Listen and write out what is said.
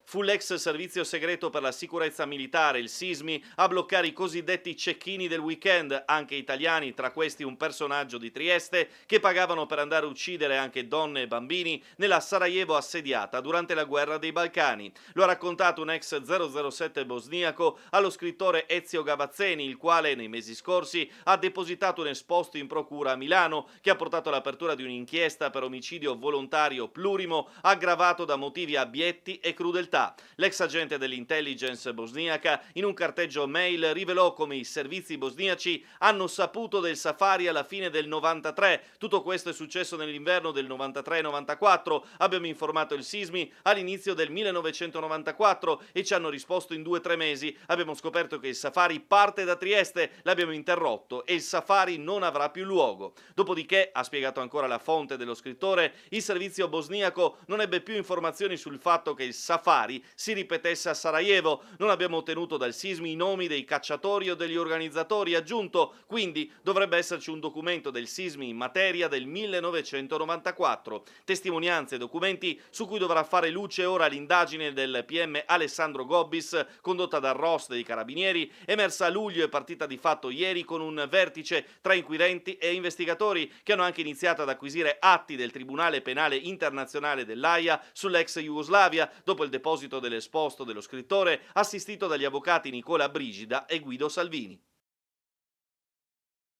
Fu l'ex servizio segreto per la sicurezza militare, il SISMI, a bloccare i cosiddetti cecchini del weekend, anche italiani, tra questi un personaggio di Trieste, che pagavano per andare a uccidere anche donne e bambini nella Sarajevo assediata durante la guerra dei Balcani. Lo ha raccontato un ex 007 bosniaco allo scrittore Ezio Gavazzeni, il quale nei mesi scorsi ha depositato un esposto in procura a Milano che ha portato all'apertura di un'inchiesta per omicidio volontario plurimo aggravato da motivi abietti e crudeltà. L'ex agente dell'intelligence bosniaca in un carteggio mail rivelò come i servizi bosniaci hanno saputo del safari alla fine del 93. Tutto questo è successo nell'inverno del 93-94. Abbiamo informato il SISMI all'inizio del 1994 e ci hanno risposto in 2 o 3 mesi. Abbiamo scoperto che il safari parte da Trieste, l'abbiamo interrotto e il safari non avrà più luogo. Dopodiché, ha spiegato ancora la fonte dello scrittore, il servizio bosniaco non ebbe più informazioni sul fatto che il safari si ripetesse a Sarajevo. Non abbiamo ottenuto dal SISMI i nomi dei cacciatori o degli organizzatori, aggiunto, quindi dovrebbe esserci un documento del SISMI in materia del 1994. Testimonianze e documenti su cui dovrà fare luce ora l'indagine del PM Alessandro Gobbis, condotta dal ROS dei Carabinieri, emersa a luglio e partita di fatto ieri con un vertice tra inquirenti e investigatori che hanno anche iniziato ad acquisire atti del Tribunale Penale Internazionale dell'Aia sull'ex Jugoslavia dopo il deposito dell'esposto dello scrittore assistito dagli avvocati Nicola Brigida e Guido Salvini.